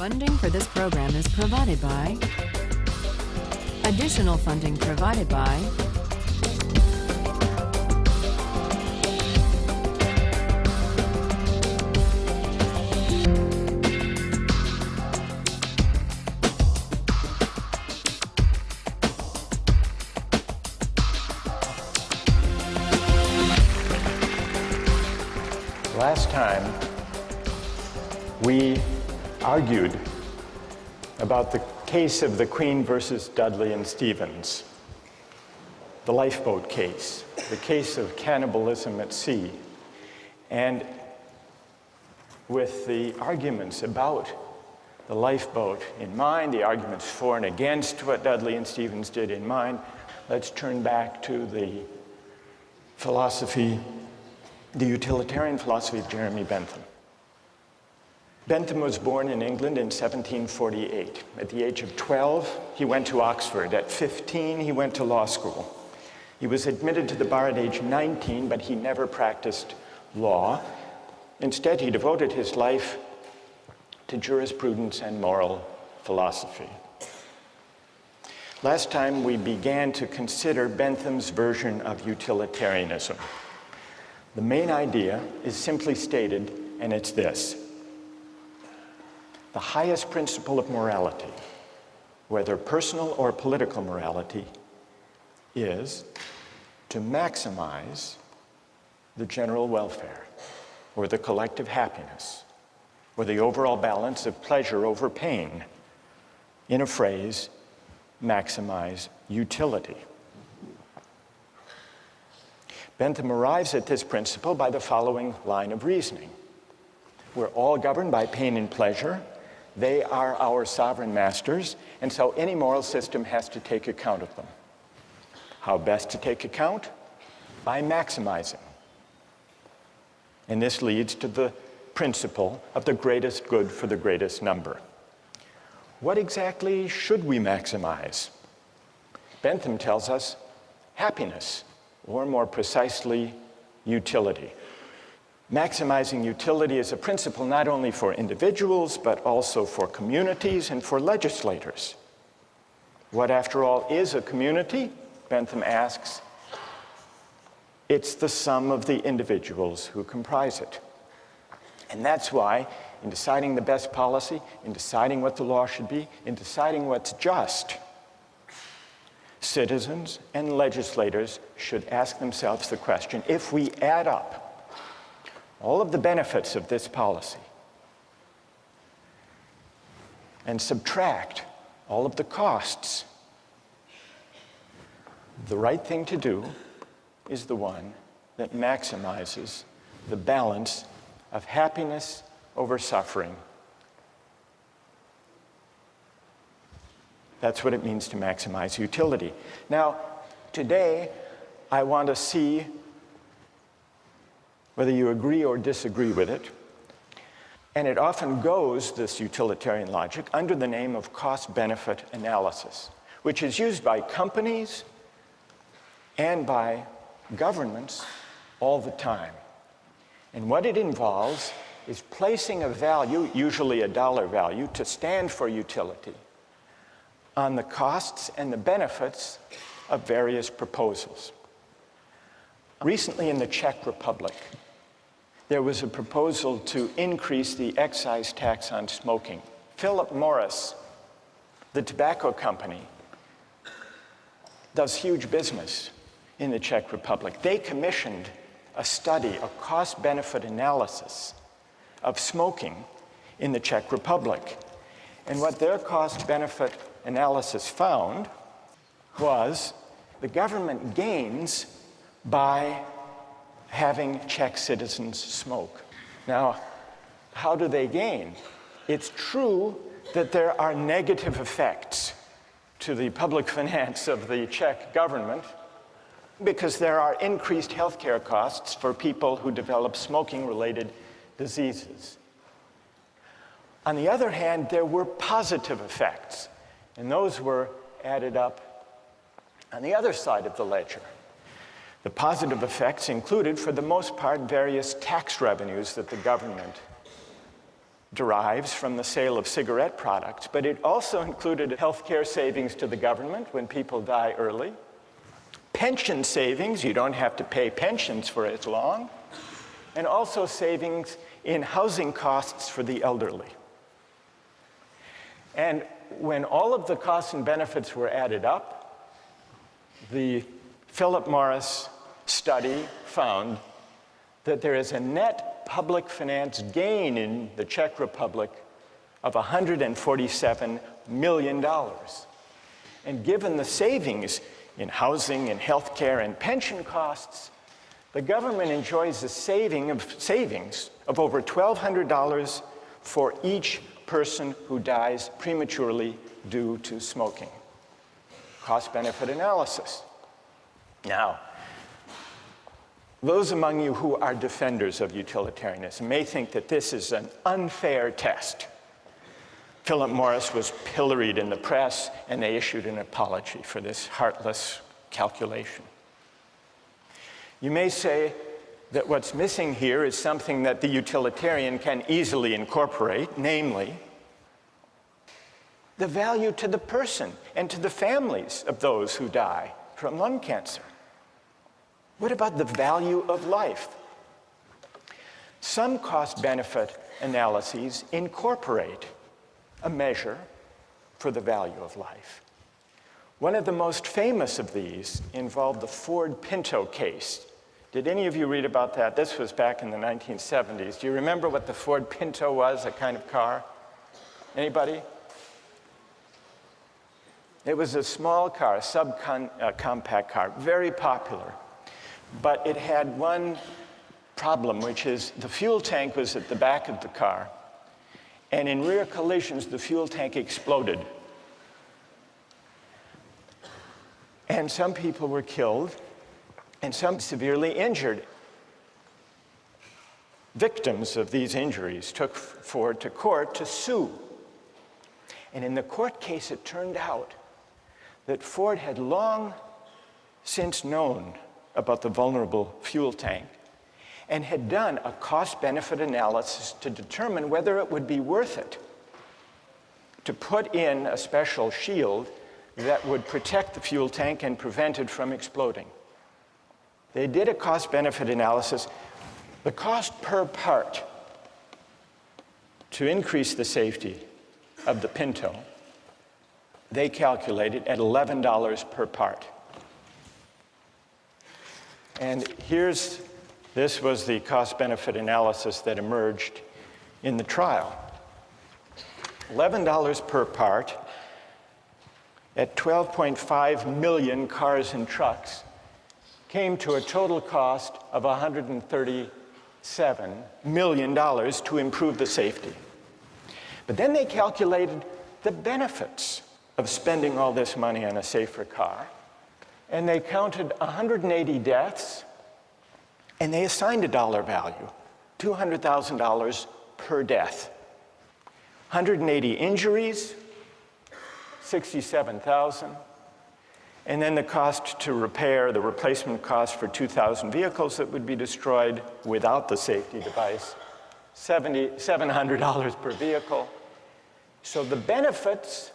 Funding for this program is provided by. Additional funding provided by. Last time, we argued about the case of the Queen versus Dudley and Stevens, the lifeboat case, the case of cannibalism at sea. And with the arguments about the lifeboat in mind, the arguments for and against what Dudley and Stevens did in mind, let's turn back to the philosophy, the utilitarian philosophy of Jeremy Bentham. Bentham was born in England in 1748. At the age of 12, he went to Oxford. At 15, he went to law school. He was admitted to the bar at age 19, but he never practiced law. Instead, he devoted his life to jurisprudence and moral philosophy. Last time, we began to consider Bentham's version of utilitarianism. The main idea is simply stated, and it's this. The highest principle of morality, whether personal or political morality, is to maximize the general welfare, or the collective happiness, or the overall balance of pleasure over pain. In a phrase, maximize utility. Bentham arrives at this principle by the following line of reasoning. We're all governed by pain and pleasure. They are our sovereign masters, and so any moral system has to take account of them. How best to take account? By maximizing. And this leads to the principle of the greatest good for the greatest number. What exactly should we maximize? Bentham tells us happiness, or more precisely, utility. Maximizing utility is a principle not only for individuals, but also for communities and for legislators. What, after all, is a community? Bentham asks. It's the sum of the individuals who comprise it. And that's why, in deciding the best policy, in deciding what the law should be, in deciding what's just, citizens and legislators should ask themselves the question, if we add up all of the benefits of this policy and subtract all of the costs, the right thing to do is the one that maximizes the balance of happiness over suffering. That's what it means to maximize utility. Now, today, I want to see whether you agree or disagree with it. And it often goes, this utilitarian logic, under the name of cost-benefit analysis, which is used by companies and by governments all the time. And what it involves is placing a value, usually a dollar value, to stand for utility, on the costs and the benefits of various proposals. Recently in the Czech Republic, there was a proposal to increase the excise tax on smoking. Philip Morris, the tobacco company, does huge business in the Czech Republic. They commissioned a study, a cost-benefit analysis of smoking in the Czech Republic. And what their cost-benefit analysis found was the government gains by having Czech citizens smoke. Now, how do they gain? It's true that there are negative effects to the public finance of the Czech government because there are increased healthcare costs for people who develop smoking-related diseases. On the other hand, there were positive effects, and those were added up on the other side of the ledger. The positive effects included, for the most part, various tax revenues that the government derives from the sale of cigarette products, but it also included health care savings to the government when people die early, pension savings, you don't have to pay pensions for as long, and also savings in housing costs for the elderly. And when all of the costs and benefits were added up, the Philip Morris study found that there is a net public finance gain in the Czech Republic of $147 million. And given the savings in housing and health care and pension costs, the government enjoys a savings of over $1,200 for each person who dies prematurely due to smoking. Cost-benefit analysis. Now, those among you who are defenders of utilitarianism may think that this is an unfair test. Philip Morris was pilloried in the press, and they issued an apology for this heartless calculation. You may say that what's missing here is something that the utilitarian can easily incorporate, namely, the value to the person and to the families of those who die from lung cancer. What about the value of life? Some cost-benefit analyses incorporate a measure for the value of life. One of the most famous of these involved the Ford Pinto case. Did any of you read about that? This was back in the 1970s. Do you remember what the Ford Pinto was, a kind of car? Anybody? It was a small car, a subcompact car, very popular. But it had one problem, which is the fuel tank was at the back of the car. And in rear collisions, the fuel tank exploded. And some people were killed, and some severely injured. Victims of these injuries took Ford to court to sue. And in the court case, it turned out that Ford had long since known about the vulnerable fuel tank and had done a cost-benefit analysis to determine whether it would be worth it to put in a special shield that would protect the fuel tank and prevent it from exploding. They did a cost-benefit analysis. The cost per part to increase the safety of the Pinto, they calculated at $11 per part. And this was the cost-benefit analysis that emerged in the trial. $11 per part at 12.5 million cars and trucks came to a total cost of $137 million to improve the safety. But then they calculated the benefits of spending all this money on a safer car. And they counted 180 deaths, and they assigned a dollar value, $200,000 per death. 180 injuries, $67,000. And then the cost to repair, the replacement cost for 2,000 vehicles that would be destroyed without the safety device, $700 per vehicle. So the benefits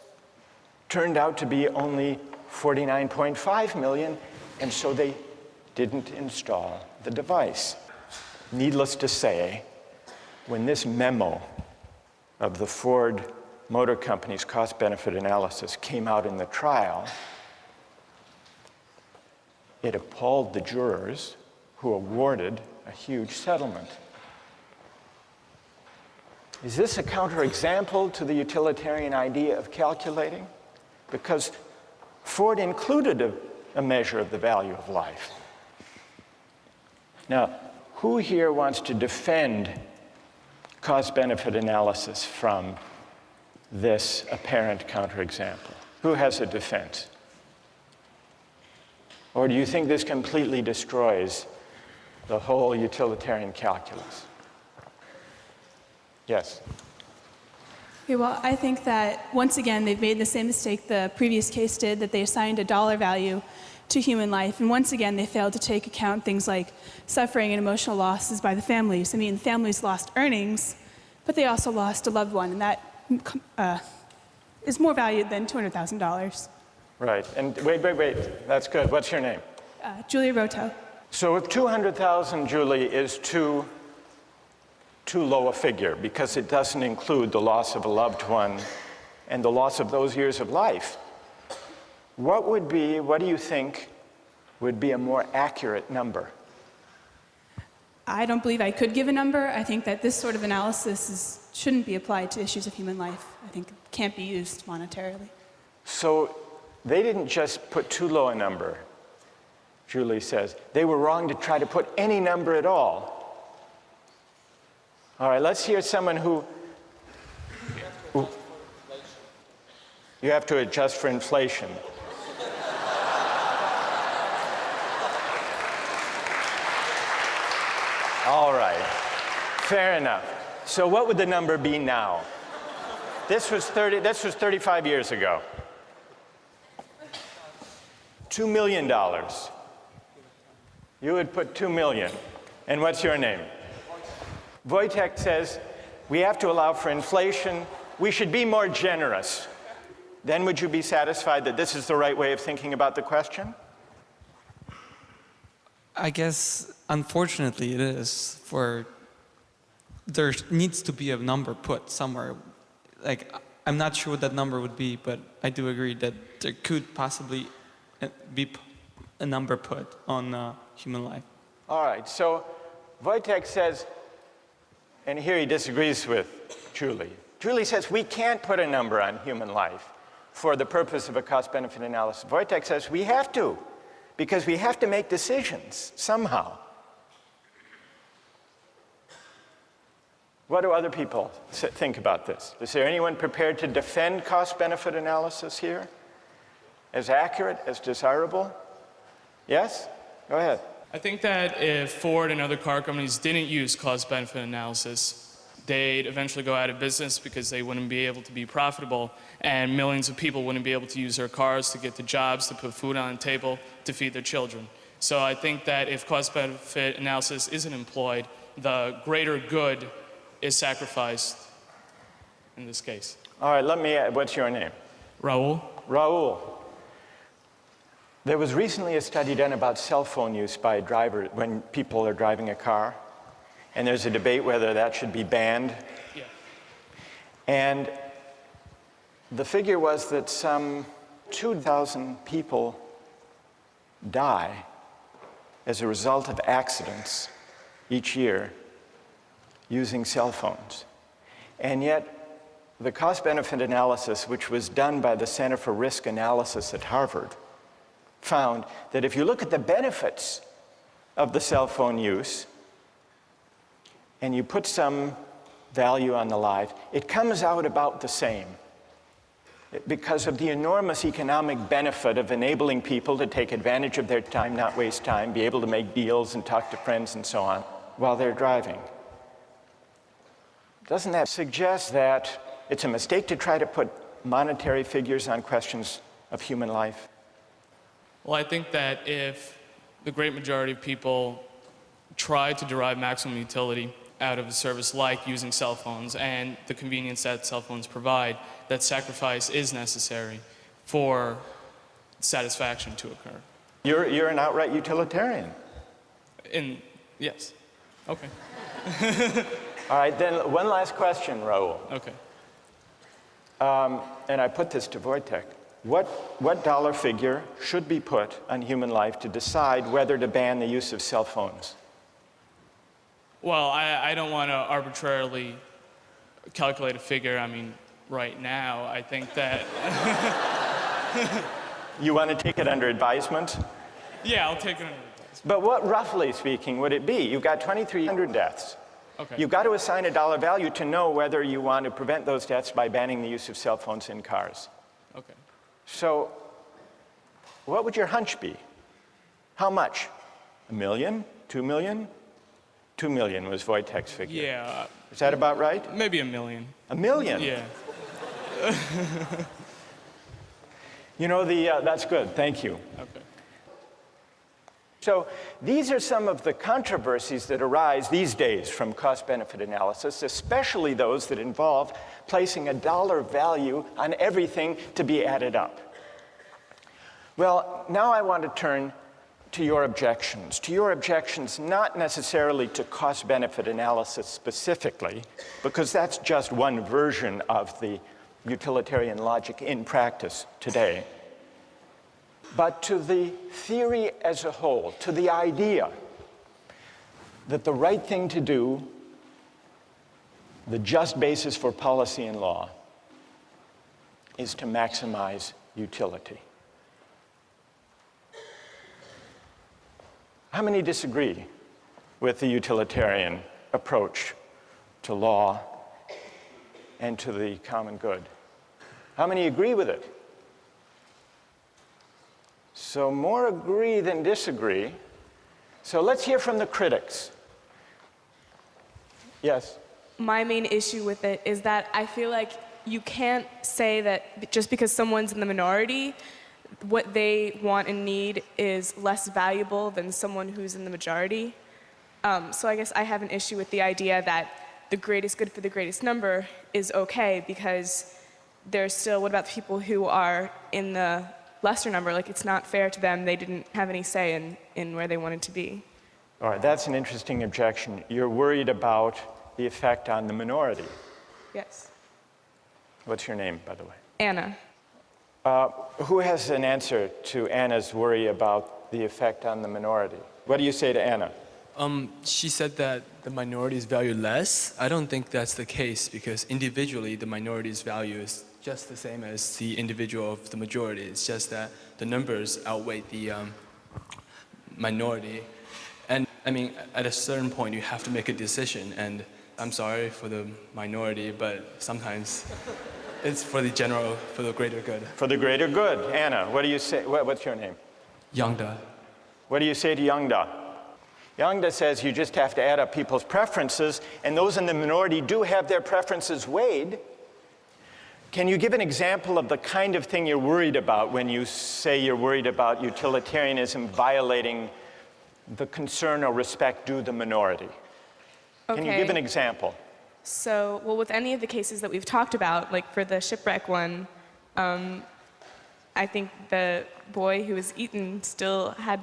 turned out to be only $49.5 million, and so they didn't install the device. Needless to say, when this memo of the Ford Motor Company's cost-benefit analysis came out in the trial, it appalled the jurors who awarded a huge settlement. Is this a counterexample to the utilitarian idea of calculating? Because Ford included a measure of the value of life. Now, who here wants to defend cost-benefit analysis from this apparent counterexample? Who has a defense? Or do you think this completely destroys the whole utilitarian calculus? Yes? Okay, well, I think that, once again, they've made the same mistake the previous case did, that they assigned a dollar value to human life. And once again, they failed to take account things like suffering and emotional losses by the families. I mean, families lost earnings, but they also lost a loved one, and that is more valued than $200,000. Right. And wait. That's good. What's your name? Julia Roto. So if 200,000, Julie, is too low a figure because it doesn't include the loss of a loved one and the loss of those years of life, what do you think would be a more accurate number? I don't believe I could give a number. I think that this sort of analysis shouldn't be applied to issues of human life. I think it can't be used monetarily. So they didn't just put too low a number, Julie says. They were wrong to try to put any number at all. All right, let's hear someone who... You have to adjust for inflation. All right, fair enough. So what would the number be now? This was 35 years ago. $2 million. You would put 2 million. And what's your name? Wojtek says, we have to allow for inflation. We should be more generous. Then would you be satisfied that this is the right way of thinking about the question? I guess, unfortunately, it is. There needs to be a number put somewhere. Like, I'm not sure what that number would be, but I do agree that there could possibly be a number put on human life. All right, so Wojtek says, and here he disagrees with Julie. Julie says we can't put a number on human life for the purpose of a cost-benefit analysis. Wojtek says we have to, because we have to make decisions somehow. What do other people think about this? Is there anyone prepared to defend cost-benefit analysis here? As accurate, as desirable? Yes? Go ahead. I think that if Ford and other car companies didn't use cost-benefit analysis, they'd eventually go out of business because they wouldn't be able to be profitable, and millions of people wouldn't be able to use their cars to get to jobs, to put food on the table, to feed their children. So I think that if cost-benefit analysis isn't employed, the greater good is sacrificed in this case. All right, let me add, what's your name? Raul? Raul. There was recently a study done about cell phone use by drivers when people are driving a car, and there's a debate whether that should be banned. Yeah. And the figure was that some 2,000 people die as a result of accidents each year using cell phones. And yet, the cost-benefit analysis, which was done by the Center for Risk Analysis at Harvard, found that if you look at the benefits of the cell phone use and you put some value on the life, it comes out about the same because of the enormous economic benefit of enabling people to take advantage of their time, not waste time, be able to make deals and talk to friends and so on while they're driving. Doesn't that suggest that it's a mistake to try to put monetary figures on questions of human life? Well, I think that if the great majority of people try to derive maximum utility out of a service like using cell phones and the convenience that cell phones provide, that sacrifice is necessary for satisfaction to occur. You're an outright utilitarian. Yes. Okay. All right, then one last question, Raul. Okay. And I put this to Wojtek. What dollar figure should be put on human life to decide whether to ban the use of cell phones? Well, I don't want to arbitrarily calculate a figure. I mean, right now, I think that... You want to take it under advisement? Yeah, I'll take it under advisement. But what, roughly speaking, would it be? You've got 2,300 deaths. Okay. You've got to assign a dollar value to know whether you want to prevent those deaths by banning the use of cell phones in cars. Okay. So, what would your hunch be? How much? $1 million? $2 million? $2 million was Wojtek's figure. Yeah. Is that about right? Maybe $1 million. $1 million? Yeah. You know, that's good. Thank you. Okay. So these are some of the controversies that arise these days from cost-benefit analysis, especially those that involve placing a dollar value on everything to be added up. Well, now I want to turn to your objections not necessarily to cost-benefit analysis specifically, because that's just one version of the utilitarian logic in practice today, but to the theory as a whole, to the idea that the right thing to do, the just basis for policy and law, is to maximize utility. How many disagree with the utilitarian approach to law and to the common good? How many agree with it? So more agree than disagree. So let's hear from the critics. Yes? My main issue with it is that I feel like you can't say that just because someone's in the minority, what they want and need is less valuable than someone who's in the majority. So I guess I have an issue with the idea that the greatest good for the greatest number is okay, because there's still, what about the people who are in the lesser number? Like, it's not fair to them. They didn't have any say in where they wanted to be. All right, that's an interesting objection. You're worried about the effect on the minority. Yes. What's your name, by the way? Anna. Who has an answer to Anna's worry about the effect on the minority? What do you say to Anna? She said that the minorities value less. I don't think that's the case, because individually the minority's value is just the same as the individual of the majority. It's just that the numbers outweigh the minority. And I mean, at a certain point you have to make a decision, and I'm sorry for the minority, but sometimes it's for the general, for the greater good. For the greater good. Anna, what do you say? What's your name? Yangda. What do you say to Yangda? Yangda says you just have to add up people's preferences, and those in the minority do have their preferences weighed. Can you give an example of the kind of thing you're worried about when you say you're worried about utilitarianism violating the concern or respect due the minority? Okay. Can you give an example? So, well, with any of the cases that we've talked about, like for the shipwreck one, I think the boy who was eaten still had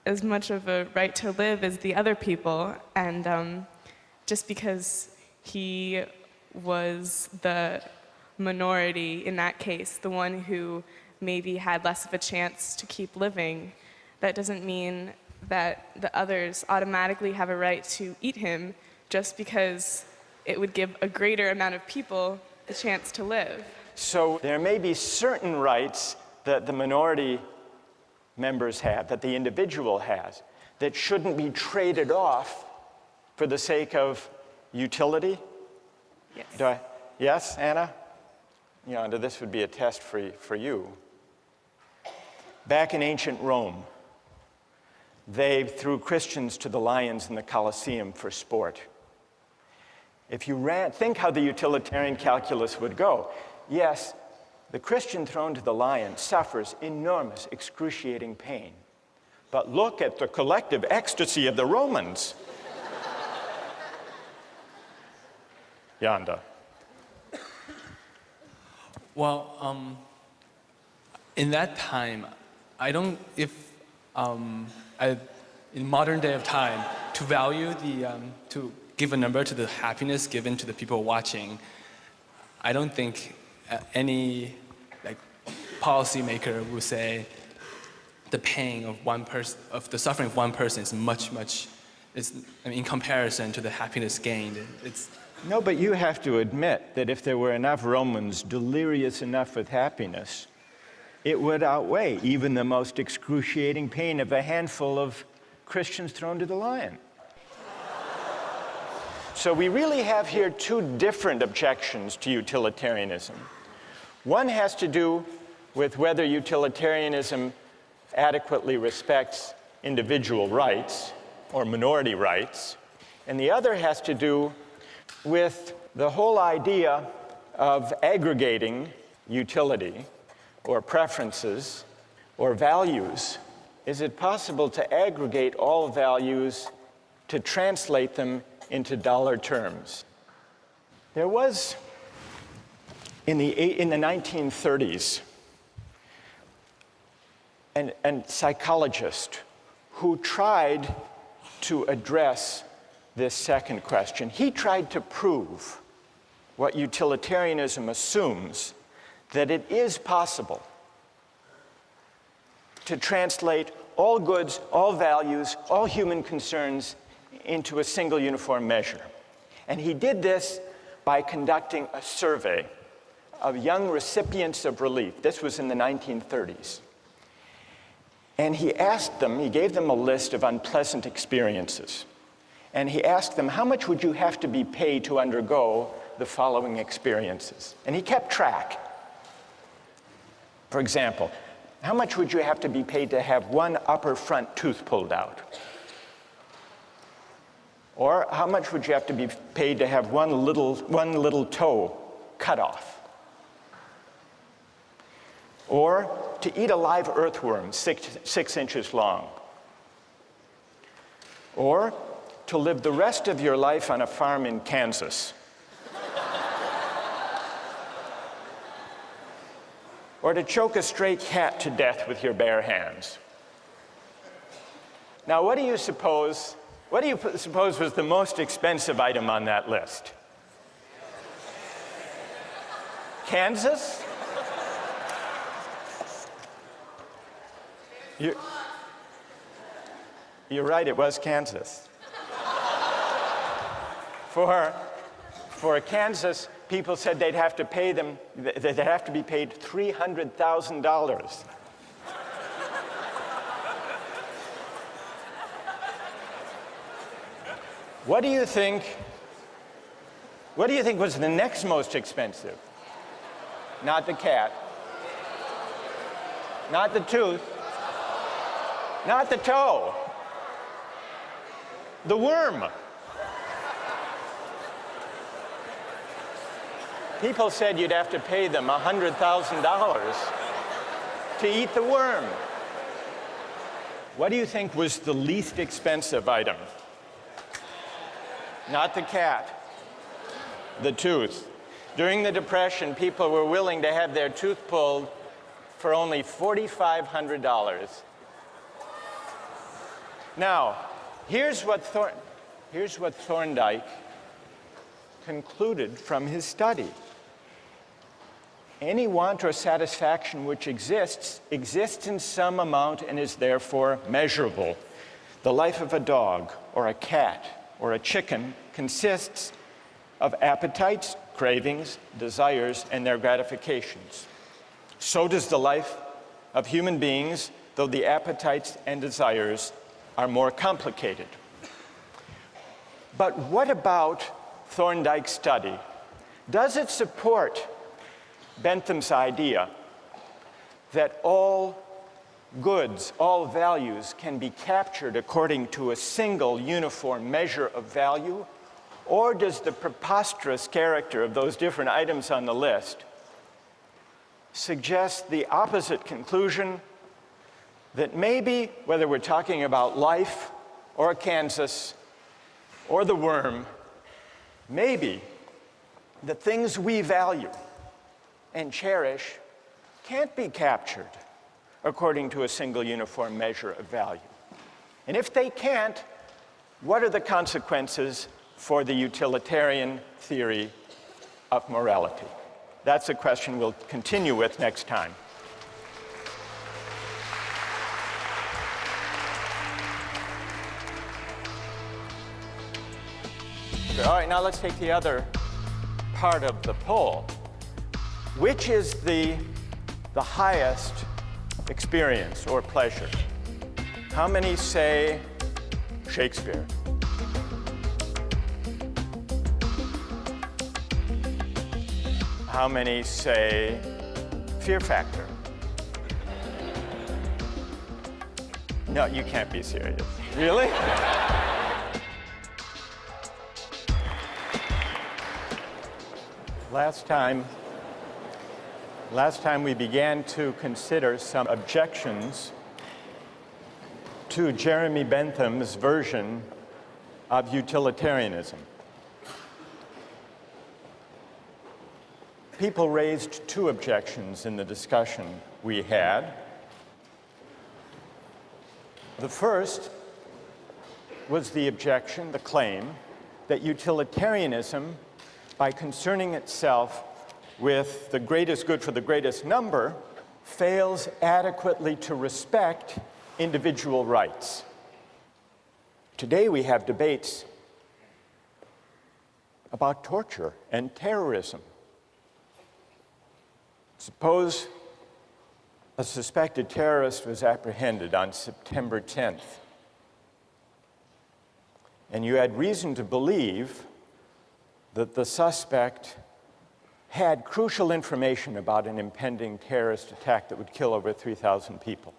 as much of a right to live as the other people, and just because he was the minority in that case, the one who maybe had less of a chance to keep living, that doesn't mean that the others automatically have a right to eat him just because it would give a greater amount of people the chance to live. So there may be certain rights that the minority members have, that the individual has, that shouldn't be traded off for the sake of utility? Yes. Yes, Anna? Yonda, this would be a test for you. Back in ancient Rome, they threw Christians to the lions in the Colosseum for sport. If you think how the utilitarian calculus would go. Yes, the Christian thrown to the lion suffers enormous, excruciating pain. But look at the collective ecstasy of the Romans. Yonda. Well, in that time, I don't, in modern day of time, to value to give a number to the happiness given to the people watching, I don't think any policymaker would say the pain of one person, of the suffering of one person is much, in comparison to the happiness gained. No, but you have to admit that if there were enough Romans delirious enough with happiness, it would outweigh even the most excruciating pain of a handful of Christians thrown to the lion. So we really have here two different objections to utilitarianism. One has to do with whether utilitarianism adequately respects individual rights or minority rights, and the other has to do with the whole idea of aggregating utility or preferences or values is it possible to aggregate all values to translate them into dollar terms? There was, in the 1930s, a psychologist who tried to address this second question. He tried to prove what utilitarianism assumes, that it is possible to translate all goods, all values, all human concerns into a single uniform measure. And he did this by conducting a survey of young recipients of relief. This was in the 1930s. And he gave them a list of unpleasant experiences. And he asked them, how much would you have to be paid to undergo the following experiences? And he kept track. For example, how much would you have to be paid to have one upper front tooth pulled out? Or how much would you have to be paid to have one little toe cut off? Or to eat a live earthworm 6 inches long? Or to live the rest of your life on a farm in Kansas? Or to choke a stray cat to death with your bare hands? Now, what do you suppose was the most expensive item on that list? Kansas? You're right, it was Kansas. For Kansas, people said they'd have to be paid $300,000. What do you think was the next most expensive? Not the cat. Not the tooth. Not the toe. The worm. People said you'd have to pay them $100,000 to eat the worm. What do you think was the least expensive item? Not the cat, the tooth. During the Depression, people were willing to have their tooth pulled for only $4,500. Now, here's what Thorndike concluded from his study. Any want or satisfaction which exists in some amount and is therefore measurable. The life of a dog or a cat or a chicken consists of appetites, cravings, desires, and their gratifications. So does the life of human beings, though the appetites and desires are more complicated. But what about Thorndike's study? Does it support Bentham's idea that all goods, all values can be captured according to a single uniform measure of value? Or does the preposterous character of those different items on the list suggest the opposite conclusion, that maybe, whether we're talking about life or Kansas or the worm, maybe the things we value and cherish can't be captured according to a single uniform measure of value? And if they can't, what are the consequences for the utilitarian theory of morality? That's a question we'll continue with next time. All right, now let's take the other part of the poll. Which is the highest experience or pleasure? How many say Shakespeare? How many say Fear Factor? No, you can't be serious. Really? Last time we began to consider some objections to Jeremy Bentham's version of utilitarianism. People raised two objections in the discussion we had. The first was the objection, the claim, that utilitarianism, by concerning itself with the greatest good for the greatest number, fails adequately to respect individual rights. Today we have debates about torture and terrorism. Suppose a suspected terrorist was apprehended on September 10th, and you had reason to believe that the suspect had crucial information about an impending terrorist attack that would kill over 3,000 people,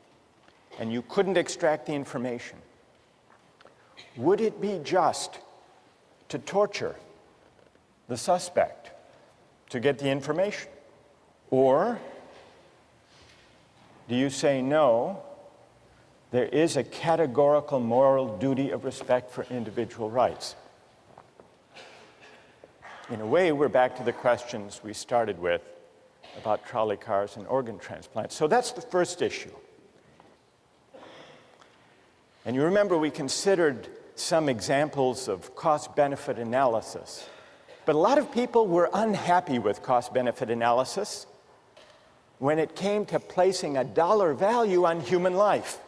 and you couldn't extract the information. Would it be just to torture the suspect to get the information? Or do you say, no, there is a categorical moral duty of respect for individual rights? In a way, we're back to the questions we started with about trolley cars and organ transplants. So that's the first issue. And you remember we considered some examples of cost-benefit analysis. But a lot of people were unhappy with cost-benefit analysis when it came to placing a dollar value on human life.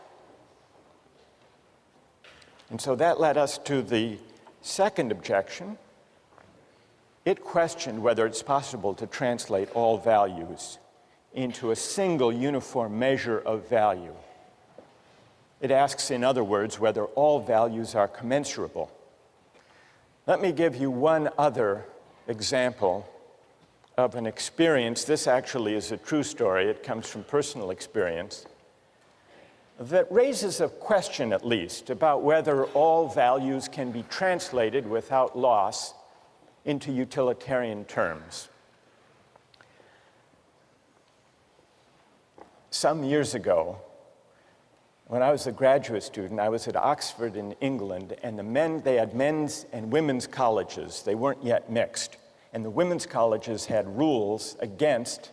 And so that led us to the second objection. It questioned whether it's possible to translate all values into a single uniform measure of value. It asks, in other words, whether all values are commensurable. Let me give you one other example of an experience. This actually is a true story. It comes from personal experience that raises a question, at least, about whether all values can be translated without loss into utilitarian terms. Some years ago, when I was a graduate student, I was at Oxford in England, and they had men's and women's colleges. They weren't yet mixed. And the women's colleges had rules against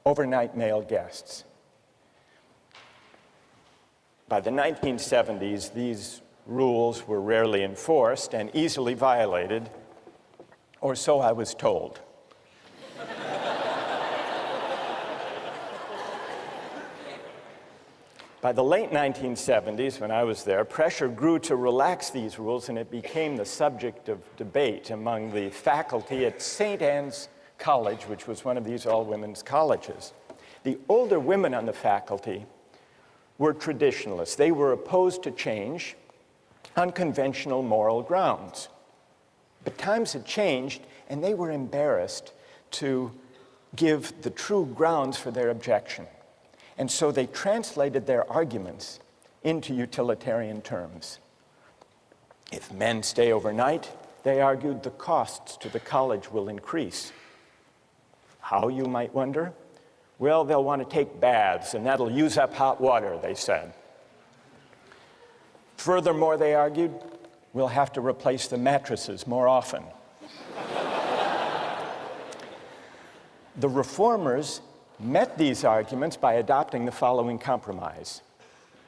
overnight male guests. By the 1970s, these rules were rarely enforced and easily violated, or so I was told. By the late 1970s, when I was there, pressure grew to relax these rules, and it became the subject of debate among the faculty at St. Anne's College, which was one of these all-women's colleges. The older women on the faculty were traditionalists. They were opposed to change on conventional moral grounds. But times had changed, and they were embarrassed to give the true grounds for their objection. And so they translated their arguments into utilitarian terms. If men stay overnight, they argued, the costs to the college will increase. How, you might wonder? Well, they'll want to take baths, and that'll use up hot water, they said. Furthermore, they argued, we'll have to replace the mattresses more often. The reformers met these arguments by adopting the following compromise.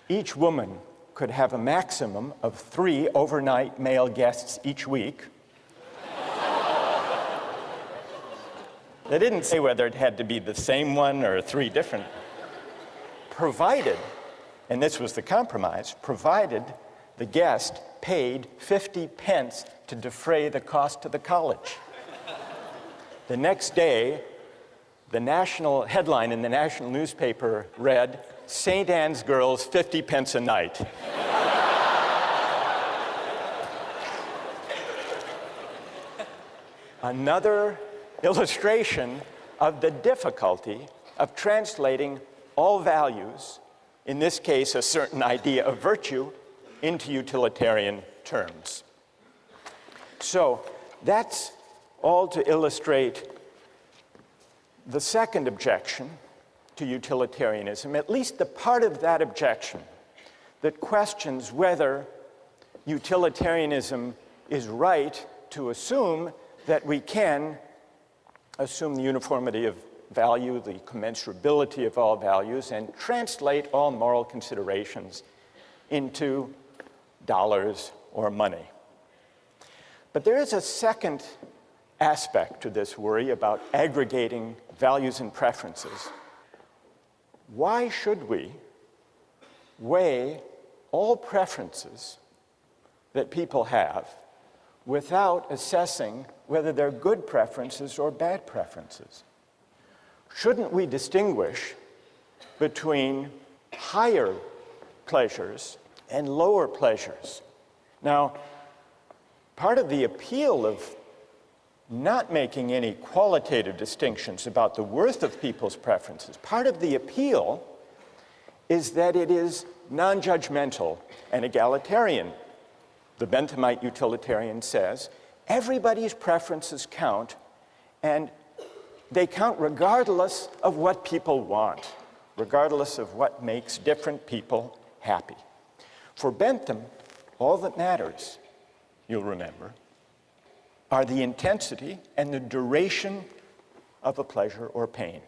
Each woman could have a maximum of 3 overnight male guests each week. They didn't say whether it had to be the same one or 3 different, provided, and this was the compromise, provided the guest paid 50 pence to defray the cost to the college. The next day, the national headline in the national newspaper read, St. Anne's girls 50 pence a night. Another illustration of the difficulty of translating all values, in this case a certain idea of virtue, into utilitarian terms. So that's all to illustrate the second objection to utilitarianism, at least the part of that objection that questions whether utilitarianism is right to assume that we can assume the uniformity of value, the commensurability of all values, and translate all moral considerations into dollars or money. But there is a second aspect to this worry about aggregating values and preferences. Why should we weigh all preferences that people have without assessing whether they're good preferences or bad preferences? Shouldn't we distinguish between higher pleasures and lower pleasures? Now, part of the appeal of not making any qualitative distinctions about the worth of people's preferences, part of the appeal is that it is non-judgmental and egalitarian. The Benthamite utilitarian says, everybody's preferences count, and they count regardless of what people want, regardless of what makes different people happy. For Bentham, all that matters, you'll remember, are the intensity and the duration of a pleasure or pain.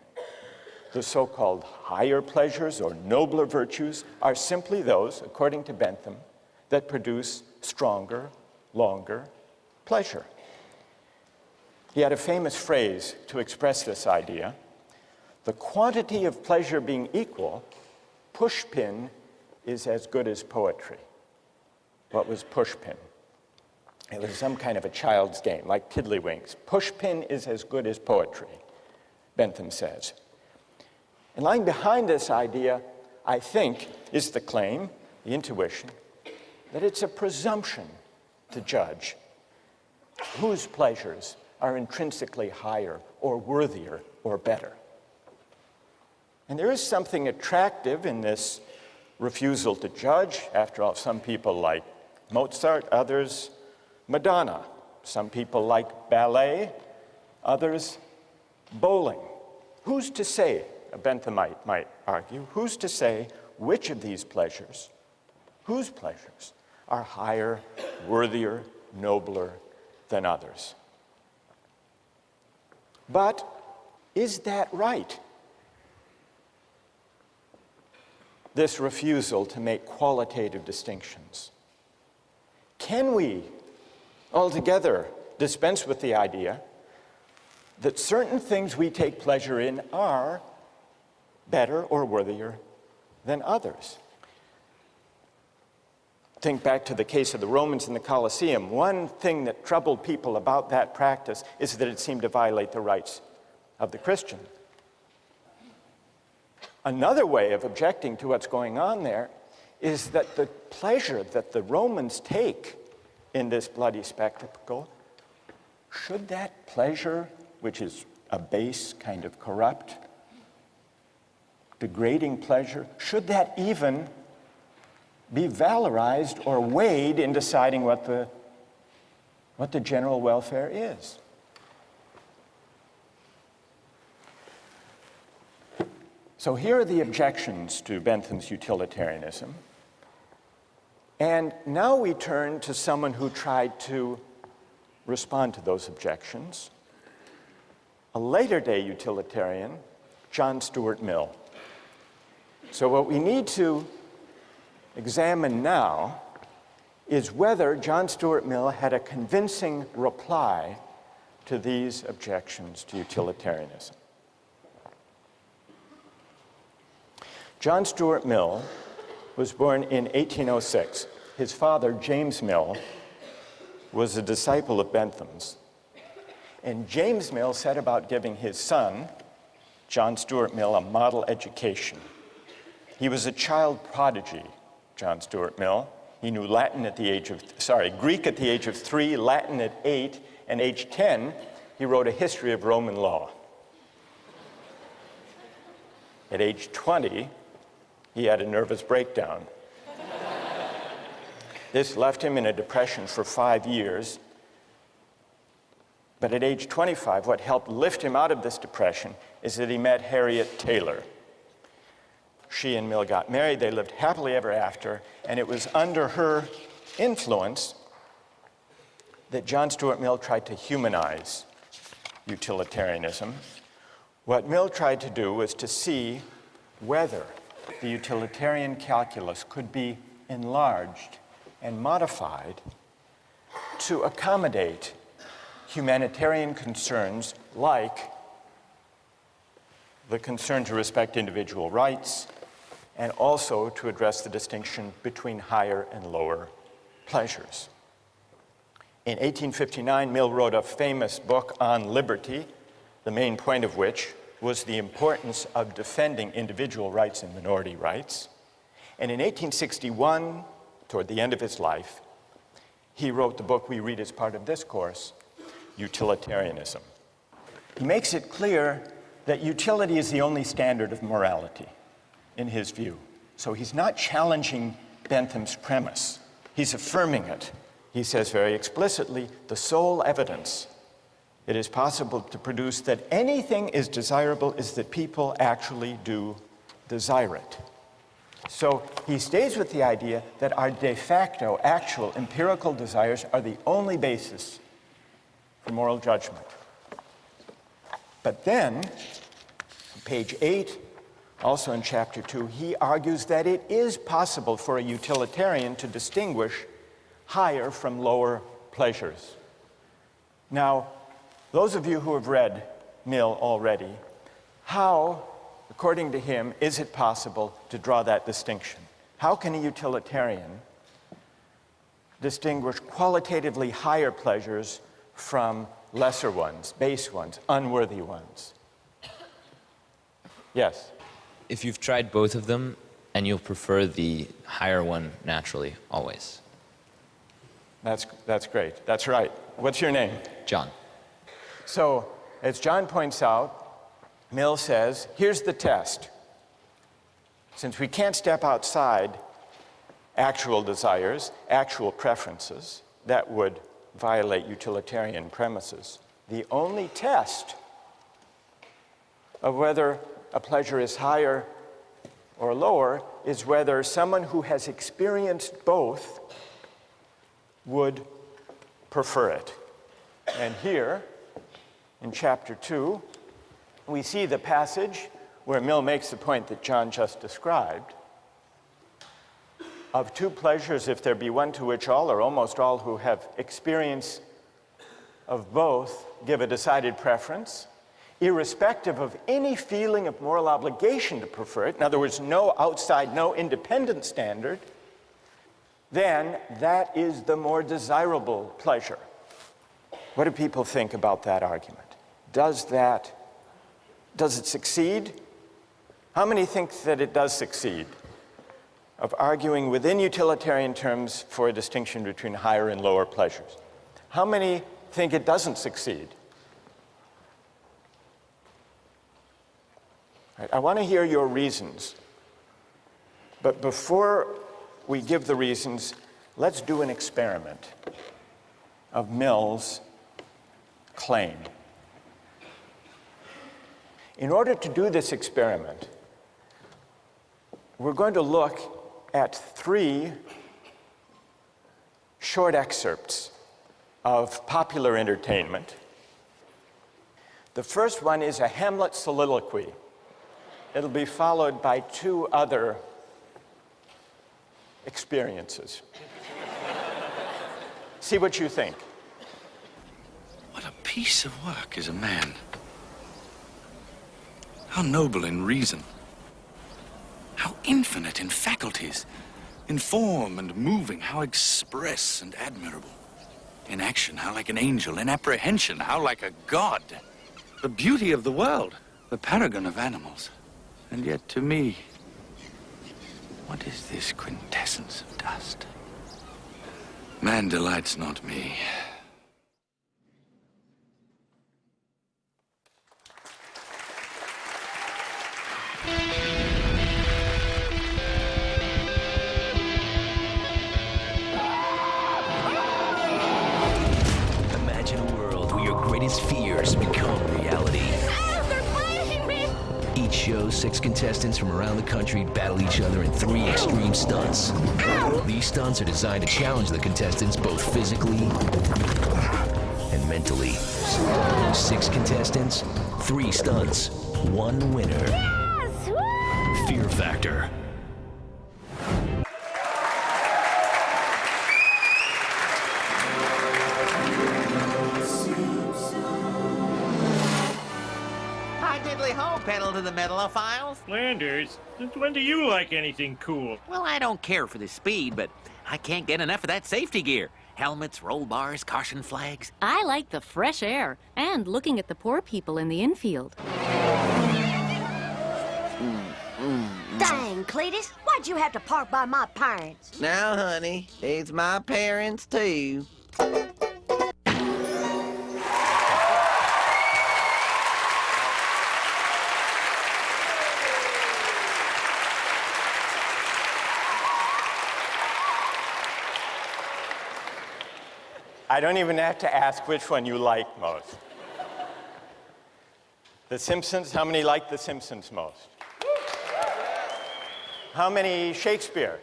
The so-called higher pleasures or nobler virtues are simply those, according to Bentham, that produce stronger, longer pleasure. He had a famous phrase to express this idea: the quantity of pleasure being equal, pushpin is as good as poetry. What was pushpin? It was some kind of a child's game, like tiddlywinks. Pushpin is as good as poetry, Bentham says. And lying behind this idea, I think, is the claim, the intuition, that it's a presumption to judge whose pleasures are intrinsically higher or worthier or better. And there is something attractive in this refusal to judge. After all, some people like Mozart, others Madonna. Some people like ballet, others bowling. Who's to say, a Benthamite might argue, who's to say which of these pleasures, whose pleasures, are higher, worthier, nobler than others? But is that right? This refusal to make qualitative distinctions. Can we altogether dispense with the idea that certain things we take pleasure in are better or worthier than others? Think back to the case of the Romans in the Colosseum. One thing that troubled people about that practice is that it seemed to violate the rights of the Christian. Another way of objecting to what's going on there is that the pleasure that the Romans take in this bloody spectacle, should that pleasure, which is a base, kind of corrupt, degrading pleasure, should that even be valorized or weighed in deciding what the general welfare is? So here are the objections to Bentham's utilitarianism. And now we turn to someone who tried to respond to those objections, a later day utilitarian, John Stuart Mill. So what we need to examine now is whether John Stuart Mill had a convincing reply to these objections to utilitarianism. John Stuart Mill was born in 1806. His father, James Mill, was a disciple of Bentham's. And James Mill set about giving his son, John Stuart Mill, a model education. He was a child prodigy, John Stuart Mill. He knew Greek at the age of 3, Latin at 8, and age 10, he wrote a history of Roman law. At age 20, he had a nervous breakdown. This left him in a depression for 5 years. But at age 25, what helped lift him out of this depression is that he met Harriet Taylor. she and Mill got married. They lived happily ever after, and it was under her influence that John Stuart Mill tried to humanize utilitarianism. What Mill tried to do was to see whether the utilitarian calculus could be enlarged and modified to accommodate humanitarian concerns like the concern to respect individual rights, and also to address the distinction between higher and lower pleasures. In 1859, Mill wrote a famous book on liberty, the main point of which was the importance of defending individual rights and minority rights. And in 1861, toward the end of his life, he wrote the book we read as part of this course, Utilitarianism. He makes it clear that utility is the only standard of morality, in his view. So he's not challenging Bentham's premise. He's affirming it. He says very explicitly, the sole evidence it is possible to produce that anything is desirable is that people actually do desire it. So he stays with the idea that our de facto, actual, empirical desires are the only basis for moral judgment. But then, on page 8, also in chapter 2, he argues that it is possible for a utilitarian to distinguish higher from lower pleasures. Now, those of you who have read Mill already, how, according to him, is it possible to draw that distinction? How can a utilitarian distinguish qualitatively higher pleasures from lesser ones, base ones, unworthy ones? Yes? If you've tried both of them, and you'll prefer the higher one naturally, always. That's great. That's right. What's your name? John. So, as John points out, Mill says, here's the test. Since we can't step outside actual desires, actual preferences, that would violate utilitarian premises. The only test of whether a pleasure is higher or lower is whether someone who has experienced both would prefer it. And here, in chapter 2, we see the passage where Mill makes the point that John just described. Of two pleasures, if there be one to which all or almost all who have experience of both give a decided preference, irrespective of any feeling of moral obligation to prefer it, in other words, no outside, no independent standard, then that is the more desirable pleasure. What do people think about that argument? Does it succeed? How many think that it does succeed? Of arguing within utilitarian terms for a distinction between higher and lower pleasures. How many think it doesn't succeed? Right, I want to hear your reasons. But before we give the reasons, let's do an experiment of Mill's claim. In order to do this experiment, we're going to look at 3 short excerpts of popular entertainment. The first one is a Hamlet soliloquy. It'll be followed by 2 other experiences. See what you think. What a piece of work is a man. How noble in reason. How infinite in faculties, in form and moving, how express and admirable. In action, how like an angel. In apprehension, how like a god. The beauty of the world, the paragon of animals. And yet to me, what is this quintessence of dust? Man delights not me. Imagine a world where your greatest fears become reality. They're biting me! Each show, 6 contestants from around the country battle each other in 3 extreme stunts. These stunts are designed to challenge the contestants both physically and mentally. 6 contestants, 3 stunts, 1 winner. Fear Factor. Hi, diddly ho, pedal to the metalophiles. Flanders, since when do you like anything cool? Well, I don't care for the speed, but I can't get enough of that safety gear. Helmets, roll bars, caution flags. I like the fresh air and looking at the poor people in the infield. Dang, Cletus, why'd you have to park by my parents? Now, honey, it's my parents, too. I don't even have to ask which one you like most. The Simpsons, how many like The Simpsons most? How many Shakespeare?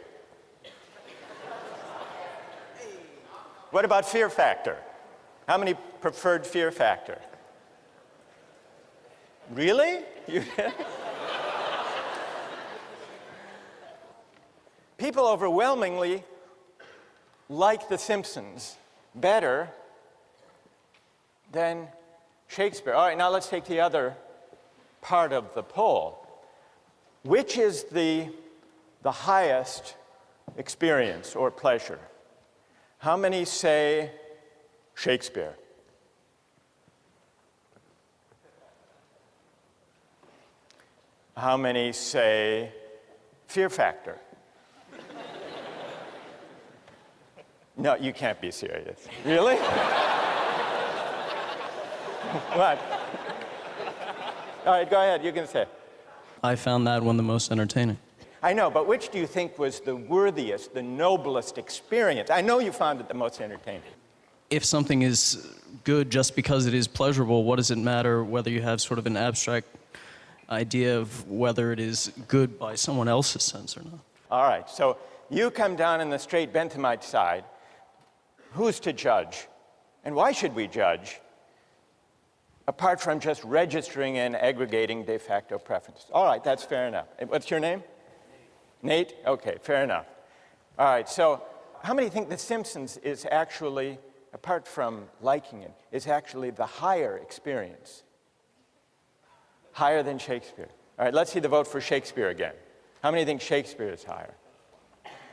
What about Fear Factor? How many preferred Fear Factor? Really? People overwhelmingly like The Simpsons better than Shakespeare. All right, now let's take the other part of the poll. Which is the highest experience or pleasure? How many say Shakespeare? How many say Fear Factor? No, you can't be serious. Really? What? All right, go ahead, you can say. I found that one the most entertaining. I know, but which do you think was the worthiest, the noblest experience? I know you found it the most entertaining. If something is good just because it is pleasurable, what does it matter whether you have sort of an abstract idea of whether it is good by someone else's sense or not? All right, so you come down in the straight Benthamite side. Who's to judge? And why should we judge? Apart from just registering and aggregating de facto preferences. All right, that's fair enough. What's your name? Nate? Okay, fair enough. All right, so how many think The Simpsons is actually, apart from liking it, is actually the higher experience? Higher than Shakespeare. All right, let's see the vote for Shakespeare again. How many think Shakespeare is higher?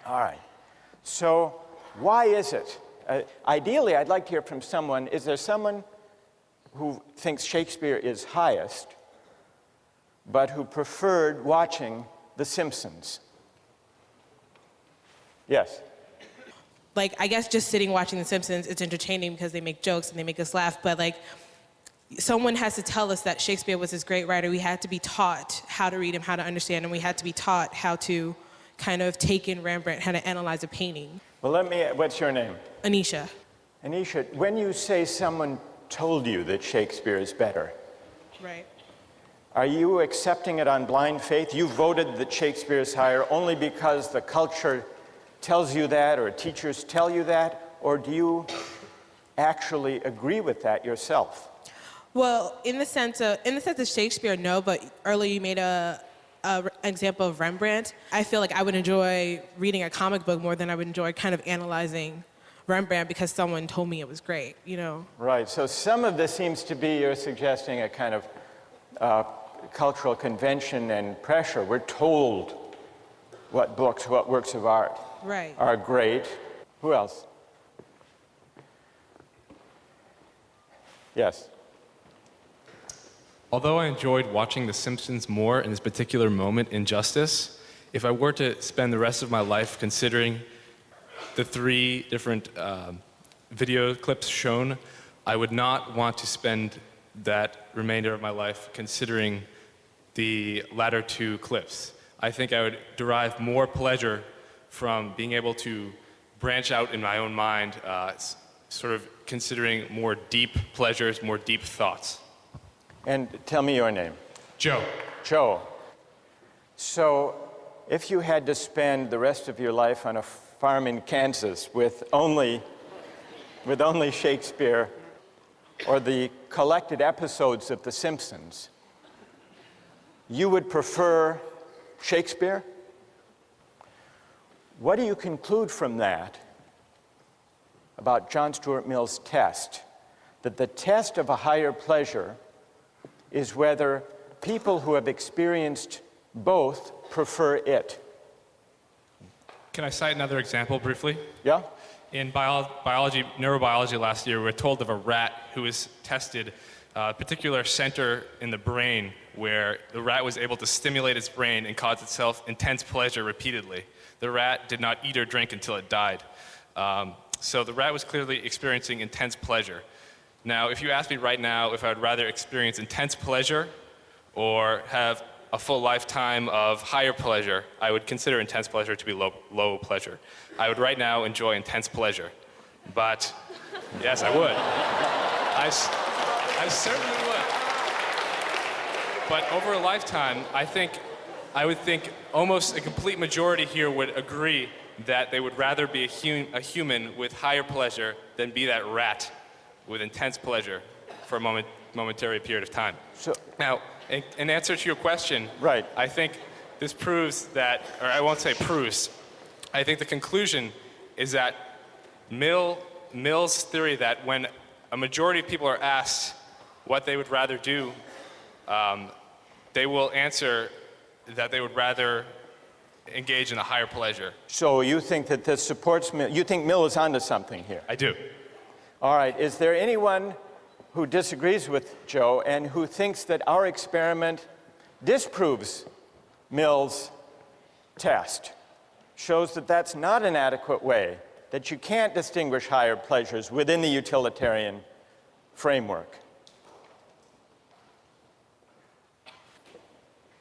All right, so why is it? Ideally, I'd like to hear from someone. Is there someone who thinks Shakespeare is highest, but who preferred watching The Simpsons? Yes? Like, I guess just sitting watching The Simpsons, it's entertaining because they make jokes and they make us laugh, but like, someone has to tell us that Shakespeare was this great writer. We had to be taught how to read him, how to understand him. We had to be taught how to kind of take in Rembrandt, how to analyze a painting. Well, what's your name? Anisha. Anisha, when you say someone told you that Shakespeare is better, right? Are you accepting it on blind faith? You voted that Shakespeare is higher only because the culture tells you that or teachers tell you that, or do you actually agree with that yourself? Well, in the sense of Shakespeare, no, but earlier you made an example of Rembrandt. I feel like I would enjoy reading a comic book more than I would enjoy kind of analyzing Rembrandt because someone told me it was great, you know? Right, so some of this seems to be, you're suggesting a kind of cultural convention and pressure. We're told what books, what works of art are great. Who else? Yes. Although I enjoyed watching The Simpsons more in this particular moment in Justice, if I were to spend the rest of my life considering the 3 different video clips shown, I would not want to spend that remainder of my life considering the latter 2 clips. I think I would derive more pleasure from being able to branch out in my own mind, sort of considering more deep pleasures, more deep thoughts. And tell me your name. Joe. Joe. So if you had to spend the rest of your life on a farm in Kansas with only Shakespeare or the collected episodes of The Simpsons, you would prefer Shakespeare? What do you conclude from that about John Stuart Mill's test? That the test of a higher pleasure is whether people who have experienced both prefer it. Can I cite another example briefly? Yeah? In neurobiology last year, we were told of a rat who was tested a particular center in the brain where the rat was able to stimulate its brain and cause itself intense pleasure repeatedly. The rat did not eat or drink until it died. So the rat was clearly experiencing intense pleasure. Now, if you ask me right now if I would rather experience intense pleasure or have a full lifetime of higher pleasure, I would consider intense pleasure to be low pleasure. I would right now enjoy intense pleasure. But, yes, I would. I certainly would. But over a lifetime, I would think almost a complete majority here would agree that they would rather be a human with higher pleasure than be that rat with intense pleasure for a momentary period of time. So, now, in answer to your question, right. I think this proves that, or I won't say proves, I think the conclusion is that Mill's theory that when a majority of people are asked what they would rather do, they will answer that they would rather engage in a higher pleasure. So you think that this supports Mill? You think Mill is onto something here? I do. All right. Is there anyone who disagrees with Joe and who thinks that our experiment disproves Mill's test, shows that that's not an adequate way, that you can't distinguish higher pleasures within the utilitarian framework?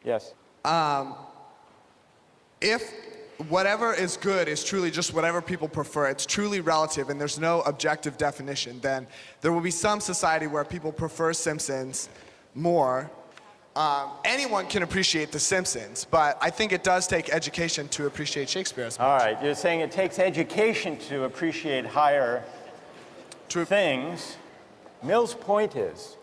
Yes? If whatever is good is truly just whatever people prefer, it's truly relative and there's no objective definition, then there will be some society where people prefer Simpsons more. Anyone can appreciate The Simpsons, but I think it does take education to appreciate Shakespeare as much. All right, you're saying it takes education to appreciate higher things. Mill's point is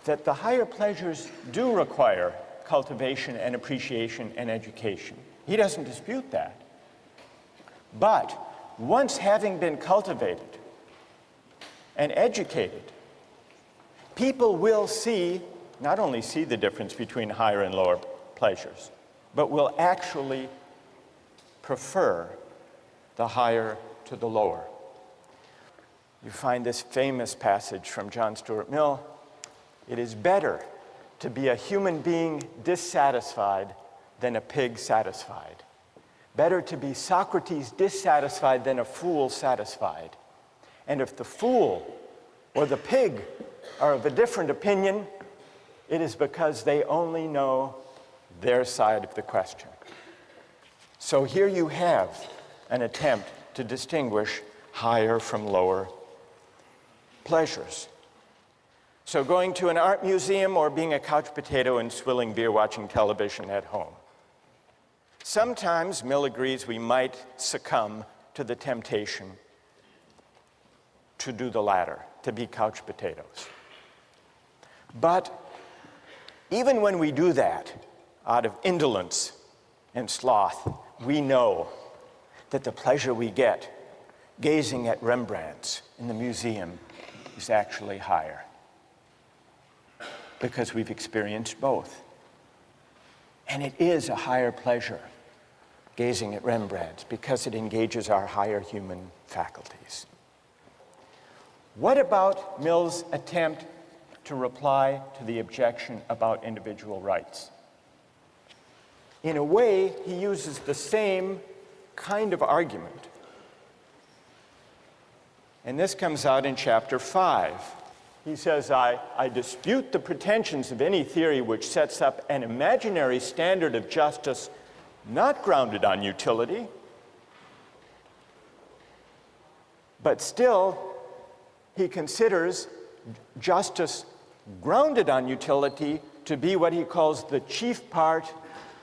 that the higher pleasures do require cultivation and appreciation and education. He doesn't dispute that. But once having been cultivated and educated, people will not only see the difference between higher and lower pleasures, but will actually prefer the higher to the lower. You find this famous passage from John Stuart Mill: "It is better to be a human being dissatisfied than a pig satisfied. Better to be Socrates dissatisfied than a fool satisfied. And if the fool or the pig are of a different opinion, it is because they only know their side of the question." So here you have an attempt to distinguish higher from lower pleasures. So going to an art museum or being a couch potato and swilling beer watching television at home. Sometimes, Mill agrees, we might succumb to the temptation to do the latter, to be couch potatoes. But even when we do that out of indolence and sloth, we know that the pleasure we get gazing at Rembrandts in the museum is actually higher, because we've experienced both. And it is a higher pleasure gazing at Rembrandts because it engages our higher human faculties. What about Mill's attempt to reply to the objection about individual rights? In a way, he uses the same kind of argument. And this comes out in chapter 5. He says, I dispute the pretensions of any theory which sets up an imaginary standard of justice not grounded on utility, but still he considers justice grounded on utility to be what he calls the chief part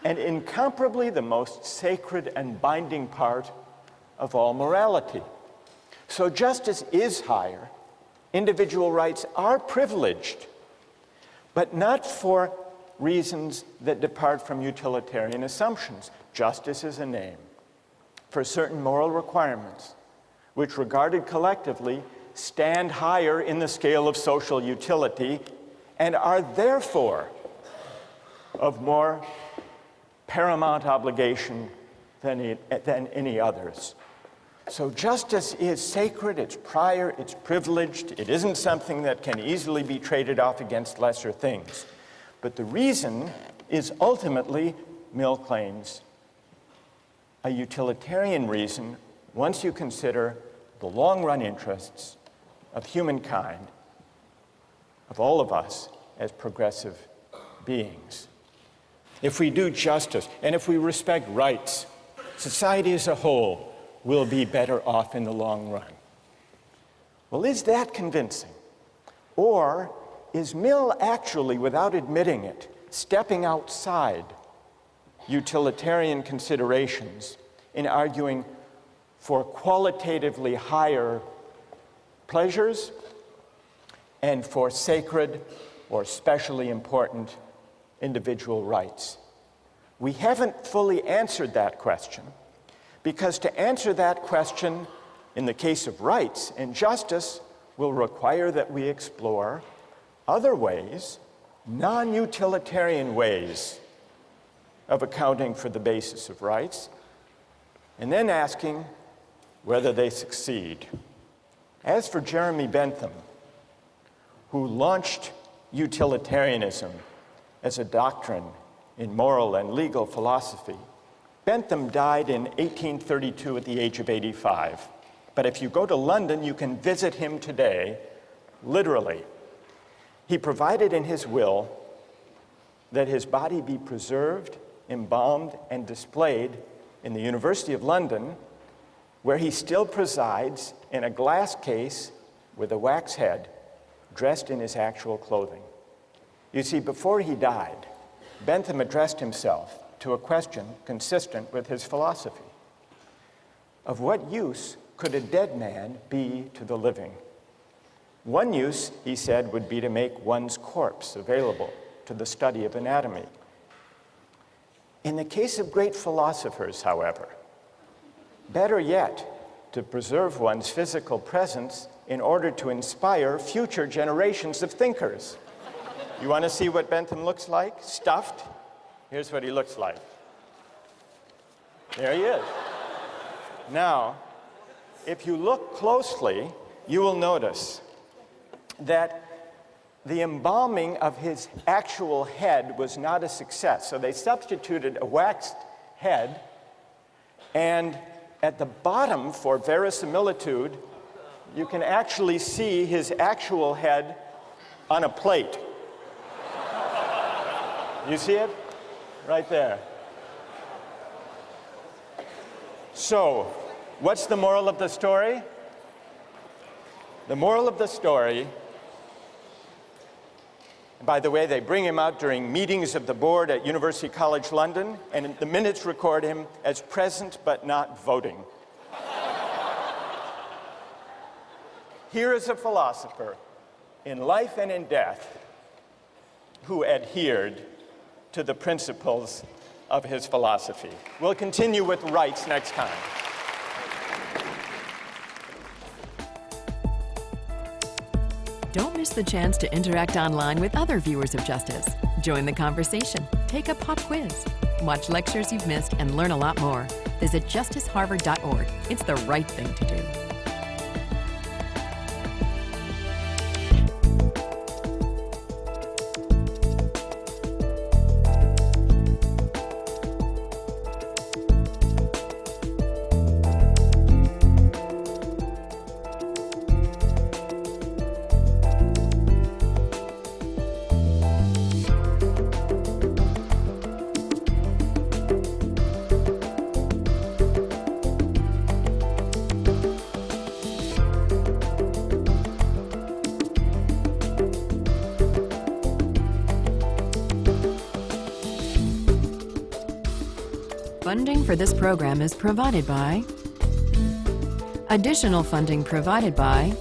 and incomparably the most sacred and binding part of all morality. So justice is higher. Individual rights are privileged, but not for reasons that depart from utilitarian assumptions. Justice is a name for certain moral requirements, which regarded collectively stand higher in the scale of social utility and are therefore of more paramount obligation than any others. So justice is sacred, it's prior, it's privileged, it isn't something that can easily be traded off against lesser things. But the reason is ultimately, Mill claims, a utilitarian reason once you consider the long-run interests of humankind, of all of us as progressive beings. If we do justice and if we respect rights, society as a whole will be better off in the long run. Well, is that convincing? Or is Mill actually, without admitting it, stepping outside utilitarian considerations in arguing for qualitatively higher pleasures and for sacred or specially important individual rights? We haven't fully answered that question, because to answer that question in the case of rights and justice will require that we explore other ways, non-utilitarian ways of accounting for the basis of rights, and then asking whether they succeed. As for Jeremy Bentham, who launched utilitarianism as a doctrine in moral and legal philosophy, Bentham died in 1832 at the age of 85. But if you go to London, you can visit him today, literally. He provided in his will that his body be preserved, embalmed, and displayed in the University of London, where he still presides in a glass case with a wax head, dressed in his actual clothing. You see, before he died, Bentham addressed himself to a question consistent with his philosophy. Of what use could a dead man be to the living? One use, he said, would be to make one's corpse available to the study of anatomy. In the case of great philosophers, however, better yet, to preserve one's physical presence in order to inspire future generations of thinkers. You want to see what Bentham looks like? Stuffed? Here's what he looks like. There he is. Now, if you look closely, you will notice that the embalming of his actual head was not a success. So they substituted a waxed head, and at the bottom, for verisimilitude, you can actually see his actual head on a plate. You see it? Right there. So, what's the moral of the story? The moral of the story, by the way, they bring him out during meetings of the board at University College London, and the minutes record him as present but not voting. Here is a philosopher in life and in death who adhered to the principles of his philosophy. We'll continue with rights next time. Don't miss the chance to interact online with other viewers of Justice. Join the conversation, take a pop quiz, watch lectures you've missed, and learn a lot more. Visit justiceharvard.org. It's the right thing to do. Funding for this program is provided by... Additional funding provided by